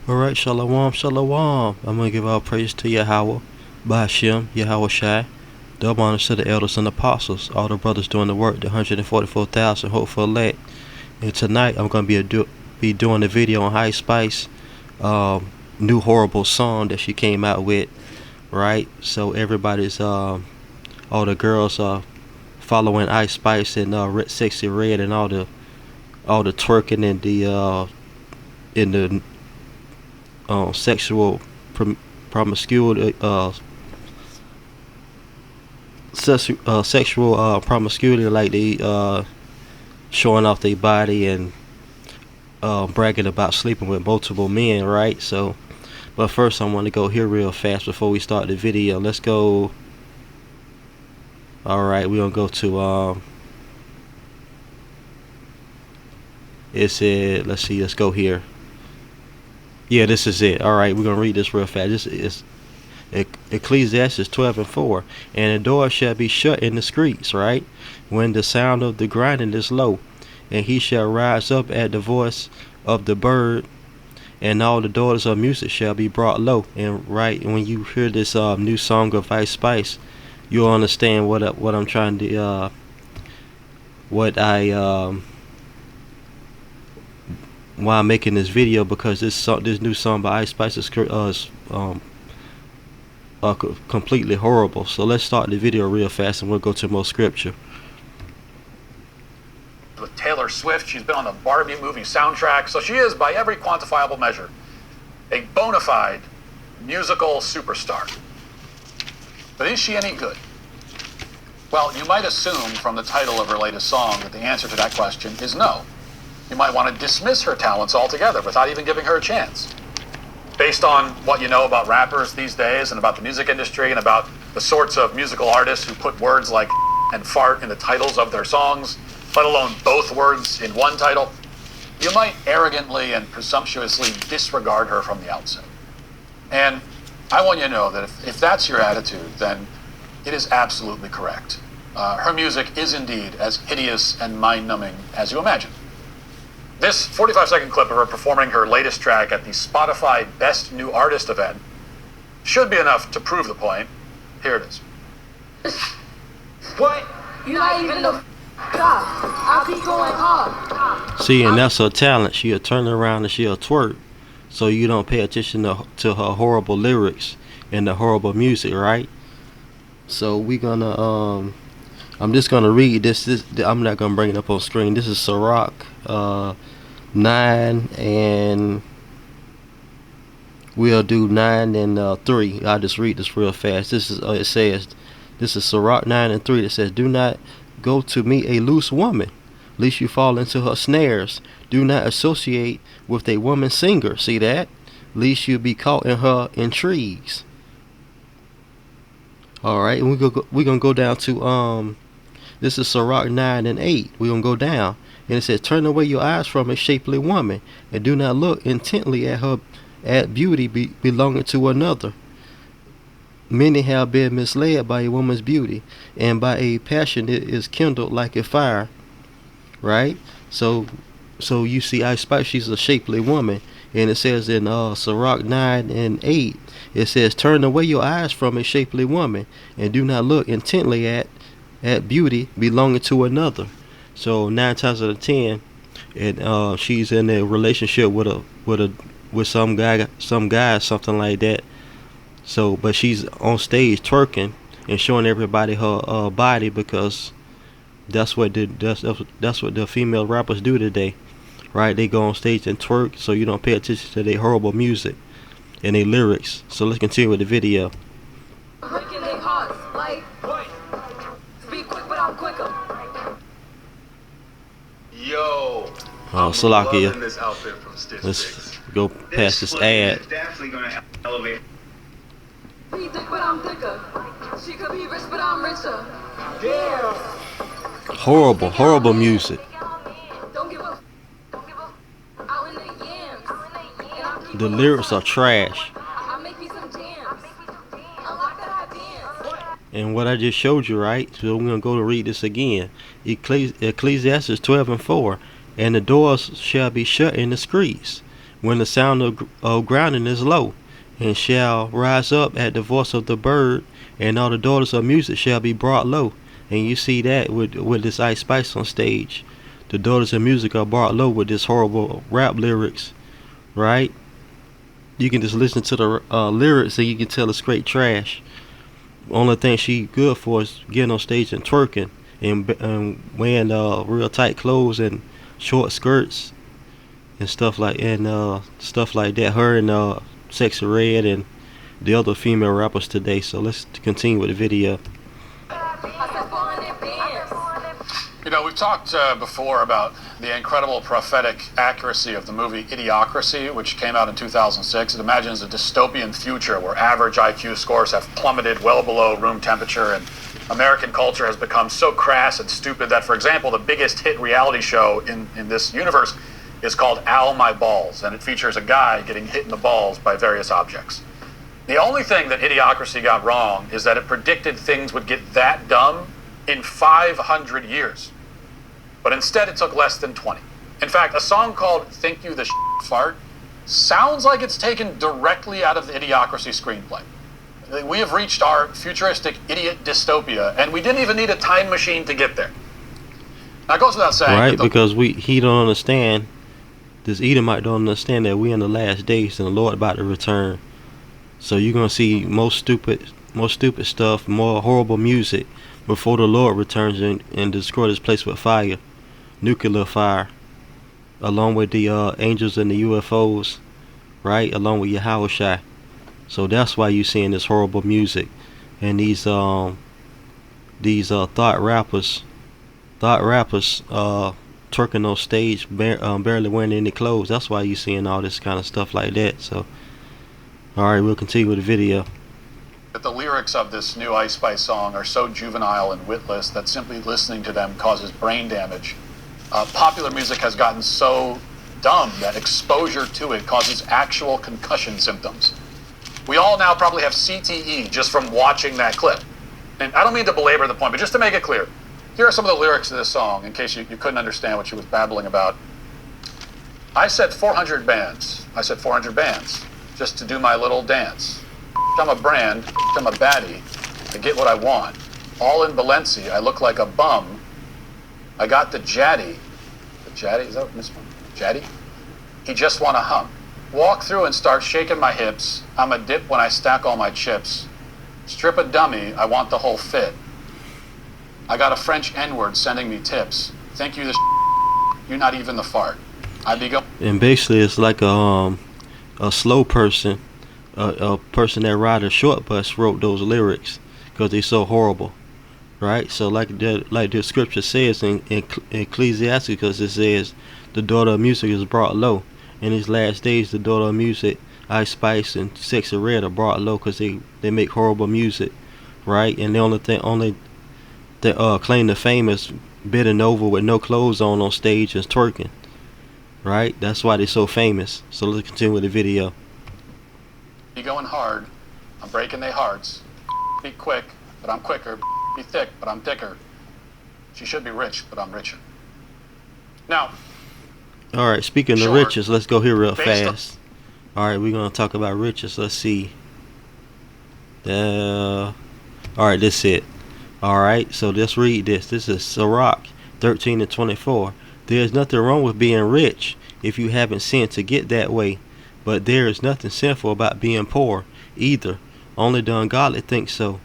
Alright, Shalom, Shalom. I'm going to give all praise to Yahweh, Bahashim, Yahweh Shai. Double honors to the elders and apostles, all the brothers doing the work, the 144,000 hopeful elect. And tonight I'm going to be doing a video on Ice Spice, new horrible song that she came out with, right? So everybody's, all the girls are following Ice Spice and Sexy Red and all the twerking and the in the sexual promiscuity, sexual promiscuity, like they showing off their body and bragging about sleeping with multiple men, right? So, but first I want to go here real fast before we start the video. Let's go. All right, we're gonna go to it said, let's see, let's go here. Yeah, this is it. All right, we're gonna read this real fast. This is Ecclesiastes 12:4, and the door shall be shut in the streets, right? When the sound of the grinding is low, and he shall rise up at the voice of the bird, and all the daughters of music shall be brought low. And right when you hear this new song of Ice Spice, you'll understand what I'm trying to why I'm making this video, because this new song by Ice Spice is completely horrible. So let's start the video real fast and we'll go to more scripture. With Taylor Swift, she's been on the Barbie movie soundtrack, so she is, by every quantifiable measure, a bona fide musical superstar. But is she any good? Well, you might assume from the title of her latest song that the answer to that question is no. You might want to dismiss her talents altogether without even giving her a chance. Based on what you know about rappers these days and about the music industry and about the sorts of musical artists who put words like and fart in the titles of their songs, let alone both words in one title, you might arrogantly and presumptuously disregard her from the outset. And I want you to know that if that's your attitude, then it is absolutely correct. Her music is indeed as hideous and mind-numbing as you imagine. This 45-second clip of her performing her latest track at the Spotify Best New Artist event should be enough to prove the point. Here it is. What? You're not even the God. I'll keep going hard. See, and that's her talent. She'll turn around and she'll twerk, so you don't pay attention to her horrible lyrics and the horrible music, right? So we gonna I'm just gonna read this. I'm not gonna bring it up on screen. This is Sirach 9, and we'll do 9 and 3. I'll just read this real fast. This is it says, this is Sirach 9 and 3. It says, "Do not go to meet a loose woman, lest you fall into her snares. Do not associate with a woman singer." See that? Lest you be caught in her intrigues. All right, and we're gonna go down to this is Sirach 9 and 8. We're gonna go down, and it says, "Turn away your eyes from a shapely woman, and do not look intently at beauty belonging to another. Many have been misled by a woman's beauty, and by a passion it is kindled like a fire." Right? So you see, Ice Spice, she's a shapely woman, and it says in Sirach 9 and 8, it says, "Turn away your eyes from a shapely woman, and do not look intently at beauty belonging to another." So 9 times out of 10, and she's in a relationship with some guy, something like that. So, but she's on stage twerking and showing everybody her body, because that's what the female rappers do today, right? They go on stage and twerk, so you don't pay attention to their horrible music and their lyrics. So let's continue with the video. Breaking their hearts, like, speak quick, but I'm quicker. Yo, Oh, I'm Salakia. loving this outfit from Stitch Let's Fix. go past this ad. Is definitely gonna elevate. Be thick, but I'm thicker. She could be rich, but I'm richer. Horrible music. Don't give up. Out in the yams. And I'll keep The on lyrics are top. trash. I'll make me some jams. Unlock that I dance. And what I just showed you, right? So we're gonna go to read this again. Ecclesiastes 12 and 4. And the doors shall be shut in the streets, when the sound of grounding is low, and shall rise up at the voice of the bird, and all the daughters of music shall be brought low. And you see that with this Ice Spice on stage. The daughters of music are brought low with this horrible rap lyrics, right? You can just listen to the lyrics and you can tell it's straight trash. Only thing she good for is getting on stage and twerking and wearing real tight clothes and short skirts and stuff like that. Her and Sexy Red and the other female rappers today. So let's continue with the video. You know, we've talked before about the incredible prophetic accuracy of the movie Idiocracy, which came out in 2006. It imagines a dystopian future where average IQ scores have plummeted well below room temperature, and American culture has become so crass and stupid that, for example, the biggest hit reality show in this universe is called Ow My Balls, and it features a guy getting hit in the balls by various objects. The only thing that Idiocracy got wrong is that it predicted things would get that dumb in 500 years. But instead it took less than 20. In fact, a song called Think You the Fart sounds like it's taken directly out of the Idiocracy screenplay. We have reached our futuristic idiot dystopia, and we didn't even need a time machine to get there. Now it goes without saying. Right, because he don't understand, this Edomite don't understand that we in the last days and the Lord about to return. So you're gonna see more stupid stuff, more horrible music before the Lord returns and destroy this place with fire. Nuclear fire, along with the angels and the UFOs, right? Along with Yahushua. So that's why you're seeing this horrible music and these thought rappers twerking on stage, barely wearing any clothes. That's why you're seeing all this kind of stuff like that. So, all right, we'll continue with the video. That the lyrics of this new Ice Spice song are so juvenile and witless that simply listening to them causes brain damage. Popular music has gotten so dumb that exposure to it causes actual concussion symptoms. We all now probably have CTE just from watching that clip. And I don't mean to belabor the point, but just to make it clear, here are some of the lyrics of this song in case you couldn't understand what she was babbling about. I said 400 bands. I said 400 bands just to do my little dance. I'm a brand. I'm a baddie. I get what I want. All in Balenci. I look like a bum. I got the Jaddy. The Jaddy? Is that this one? Jaddy? He just wanna hump. Walk through and start shaking my hips. I'm a dip when I stack all my chips. Strip a dummy. I want the whole fit. I got a French N-word sending me tips. Thank you you're not even the fart. I be go. And basically it's like a slow person, a person that ride a short bus wrote those lyrics because they're so horrible, right? So like the scripture says in Ecclesiastes, because it says the daughter of music is brought low. In these last days, the daughter of music, Ice Spice and Sexy Red, are brought low because they make horrible music, right? And the only claim to fame is bending over with no clothes on stage and twerking, right? That's why they're so famous. So let's continue with the video. Be going hard. I'm breaking their hearts. Be quick, but I'm quicker. Be thick, but I'm thicker. She should be rich, but I'm richer. Now. All right, speaking of riches, let's go here real fast. All right, we're going to talk about riches. Let's see. All right, that's it. All right, so let's read this. This is Sirach 13:24. There's nothing wrong with being rich if you haven't sinned to get that way. But there is nothing sinful about being poor either. Only the ungodly think so.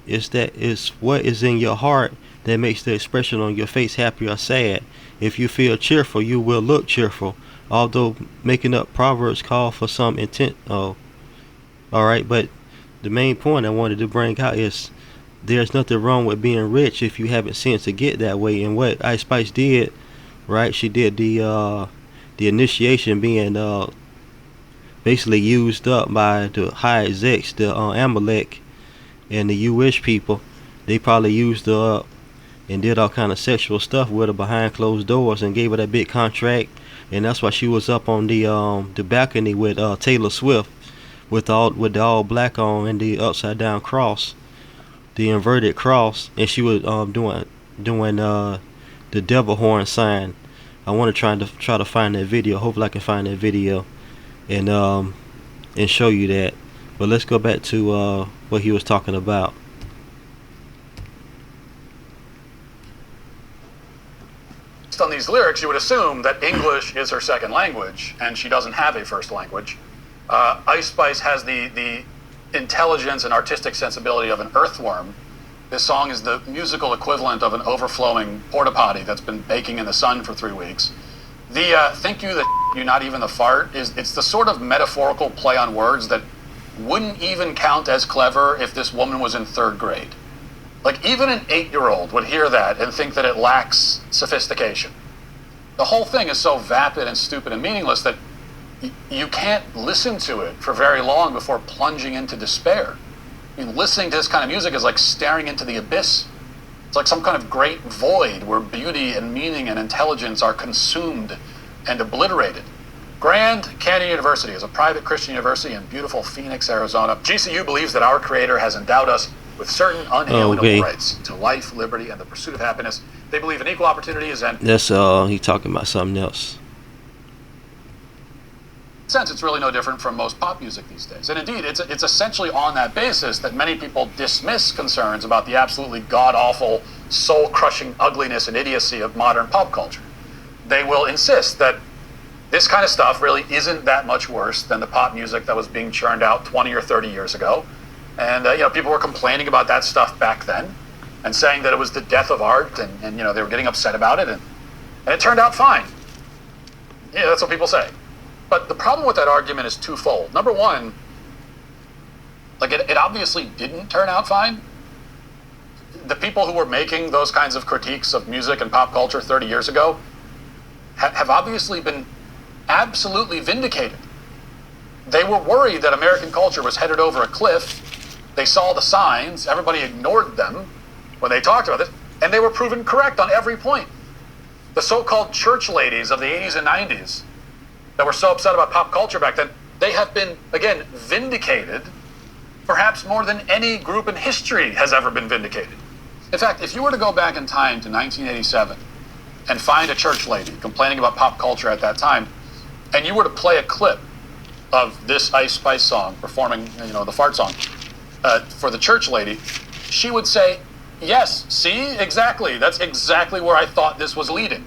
It's what is in your heart that makes the expression on your face happy or sad. If you feel cheerful, you will look cheerful. Although making up proverbs call for some intent. Oh, all right. But the main point I wanted to bring out is there's nothing wrong with being rich if you haven't sinned to get that way. And what Ice Spice did, right? She did the initiation being basically used up by the high execs, the Amalek and the Jewish people. They probably used her up and did all kind of sexual stuff with her behind closed doors and gave her that big contract. And that's why she was up on the balcony with Taylor Swift with the all black on and the upside down cross, the inverted cross, and she was doing the devil horn sign. I want to try to find that video. Hopefully I can find that video. and show you that. But let's go back to what he was talking about. Based on these lyrics, you would assume that English is her second language, and she doesn't have a first language. Ice Spice has the intelligence and artistic sensibility of an earthworm. This song is the musical equivalent of an overflowing porta potty that's been baking in the sun for 3 weeks. The think you that you not even the fart it's the sort of metaphorical play on words that wouldn't even count as clever if this woman was in 3rd grade. Like, even an 8-year-old would hear that and think that it lacks sophistication. The whole thing is so vapid and stupid and meaningless that you can't listen to it for very long before plunging into despair. I mean, listening to this kind of music is like staring into the abyss. It's like some kind of great void where beauty and meaning and intelligence are consumed and obliterated. Grand Canyon University is a private Christian university in beautiful Phoenix, Arizona. GCU believes that our Creator has endowed us with certain unalienable rights to life, liberty, and the pursuit of happiness. They believe in equal opportunities and... That's he talking about something else. In a sense, it's really no different from most pop music these days. And indeed, it's essentially on that basis that many people dismiss concerns about the absolutely god-awful, soul-crushing ugliness and idiocy of modern pop culture. They will insist that this kind of stuff really isn't that much worse than the pop music that was being churned out 20 or 30 years ago. And people were complaining about that stuff back then and saying that it was the death of art, and they were getting upset about it, and it turned out fine. Yeah, that's what people say. But the problem with that argument is twofold. Number one, like it obviously didn't turn out fine. The people who were making those kinds of critiques of music and pop culture 30 years ago have obviously been absolutely vindicated. They were worried that American culture was headed over a cliff. They saw the signs, everybody ignored them when they talked about this, and they were proven correct on every point. The so-called church ladies of the 80s and 90s that were so upset about pop culture back then, they have been, again, vindicated, perhaps more than any group in history has ever been vindicated. In fact, if you were to go back in time to 1987 and find a church lady complaining about pop culture at that time, and you were to play a clip of this Ice Spice song performing, the fart song, for the church lady, she would say, yes, see, exactly. That's exactly where I thought this was leading.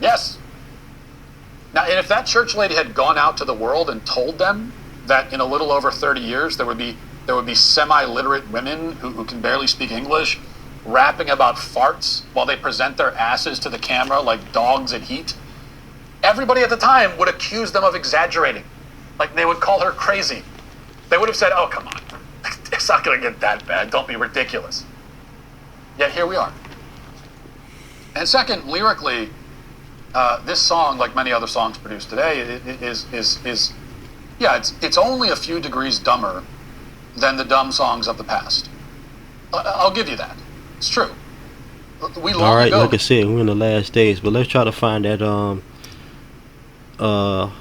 Yes. Now, and if that church lady had gone out to the world and told them that in a little over 30 years there would be semi-literate women who can barely speak English rapping about farts while they present their asses to the camera like dogs at heat, everybody at the time would accuse them of exaggerating. Like, they would call her crazy. They would have said, oh, come on. It's not going to get that bad. Don't be ridiculous. Yet here we are. And second, lyrically, this song, like many other songs produced today, it's only a few degrees dumber than the dumb songs of the past. I'll give you that. It's true. All right, like I said, we're in the last days, but let's try to find that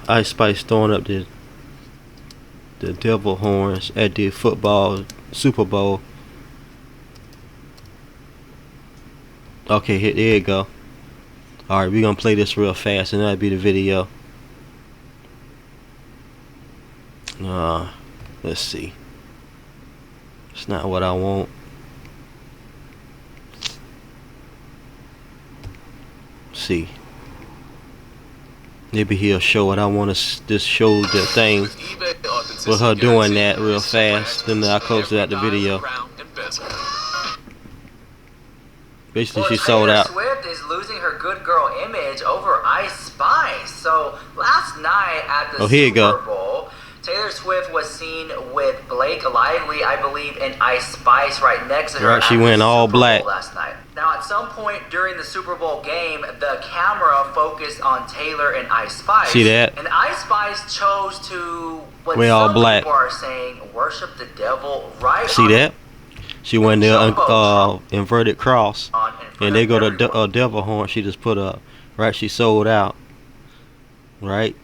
Ice Spice throwing up the devil horns at the football Super Bowl. Okay, there you go. Alright, we're gonna play this real fast and that'll be the video. Let's see. It's not what I want. Let's see. Maybe he'll show what I want to just show the thing with her doing that real fast. Then I closed out the video. Basically, she sold out. Taylor Swift is losing her good girl image over Ice Spice. So last night at the Super Bowl, Taylor Swift was seen with Blake Lively, I believe, and Ice Spice right next to her. Right, she went all black last night. Now, at some point during the Super Bowl game, the camera focused on Taylor and Ice Spice. See that? And Ice Spice chose to, what we're all black. People are saying, worship the devil right. See that? She went the inverted cross, and they go to devil horn. She just put up, right? She sold out, right?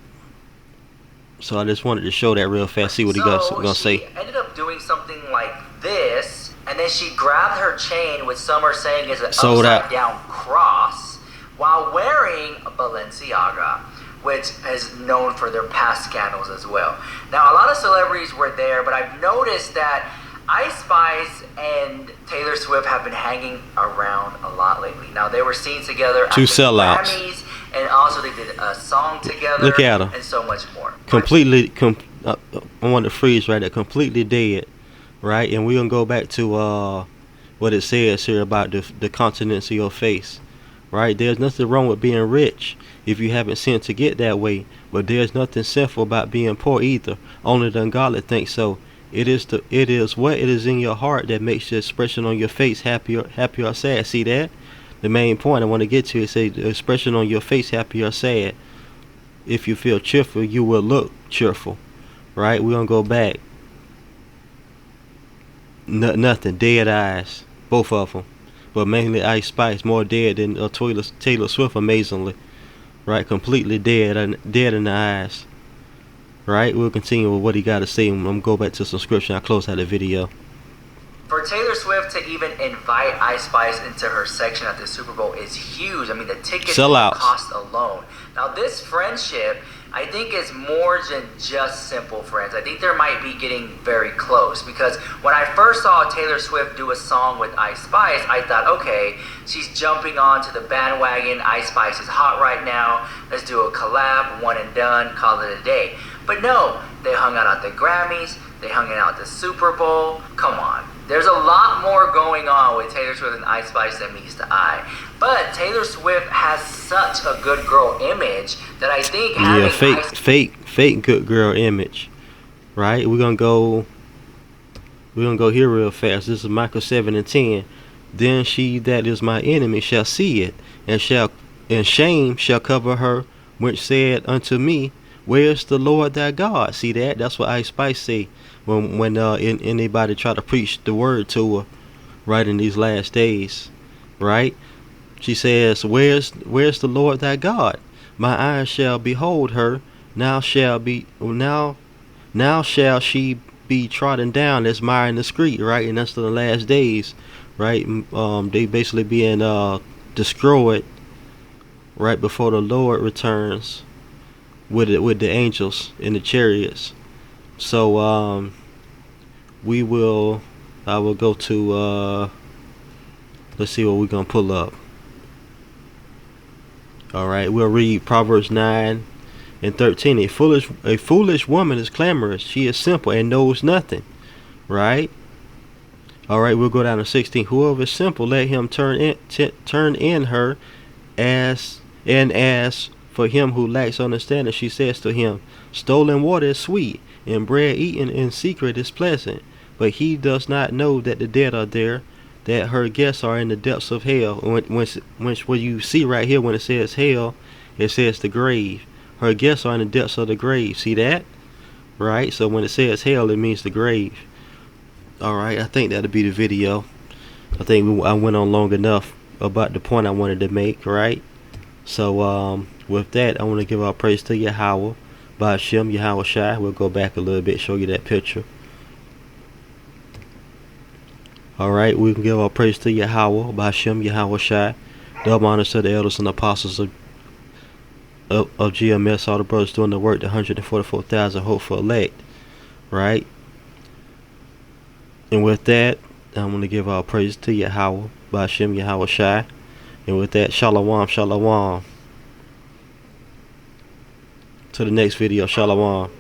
So I just wanted to show that real fast. See what he gonna say. She ended up doing something like this, and then she grabbed her chain, which some are saying is an upside down cross, while wearing a Balenciaga. which is known for their past scandals as well. Now, a lot of celebrities were there, but I've noticed that Ice Spice and Taylor Swift have been hanging around a lot lately. Now, they were seen together at the Grammys, and also they did a song together. Look at them. And so much more. Completely, I want to freeze right there. Completely dead, right? And we're going to go back to what it says here about the continence of your face, right? There's nothing wrong with being rich if you haven't sinned to get that way, but there's nothing sinful about being poor either. Only the ungodly think so. It is what it is in your heart that makes the expression on your face happy or sad. See that? The main point I want to get to is say the expression on your face happy or sad. If you feel cheerful, you will look cheerful, right? We're gonna go back. Nothing, dead eyes, both of them, but mainly Ice Spice, more dead than Taylor Swift, amazingly, right? Completely dead in the eyes. Right, we'll continue with what he got to say. I'm gonna go back to some scripture. I'll close out the video. For Taylor Swift to even invite Ice Spice into her section at the Super Bowl is huge. I mean, the ticket cost alone. Now, this friendship, I think, is more than just simple friends. I think they might be getting very close, because when I first saw Taylor Swift do a song with Ice Spice, I thought, okay, she's jumping onto the bandwagon. Ice Spice is hot right now. Let's do a collab, one and done, call it a day. But no, they hung out at the Grammys, they hung out at the Super Bowl. Come on. There's a lot more going on with Taylor Swift and Ice Spice than meets the eye. But Taylor Swift has such a good girl image that I think having fake good girl image. Right? We're gonna go here real fast. This is Micah 7:10. Then she that is my enemy shall see it, and shame shall cover her, which said unto me, where's the Lord thy God? See that? That's what Ice Spice say when anybody try to preach the word to her, right, in these last days, right? She says, where's the Lord thy God? My eyes shall behold her. Now shall she be trodden down as mire in the street, right? And that's the last days, right? They basically being destroyed right before the Lord returns with the angels in the chariots. So I will go to let's see what we're gonna pull up. All right, we'll read Proverbs 9:13. A foolish woman is clamorous. She is simple and knows nothing. Right. All right, we'll go down to 16. Whoever is simple, let him turn in her as for him who lacks understanding, she says to him, stolen water is sweet, and bread eaten in secret is pleasant. But he does not know that the dead are there, that her guests are in the depths of hell. When you see right here, when it says hell, it says the grave. Her guests are in the depths of the grave. See that? Right? So when it says hell, it means the grave. Alright, I think that'll be the video. I think I went on long enough about the point I wanted to make, right? So with that, I want to give our praise to Yahweh, Ba'ashem, Yahweh Shai. We'll go back a little bit, show you that picture. Alright, we can give our praise to Yahweh, Ba'ashem, Yahweh Shai. Double honors to the elders and apostles of GMS, all the brothers doing the work, the 144,000 hopeful elect. Right? And with that, I'm going to give our praise to Yahweh, Ba'ashem, Yahweh Shai. And with that, shalom, shalom. To the next video, shalom.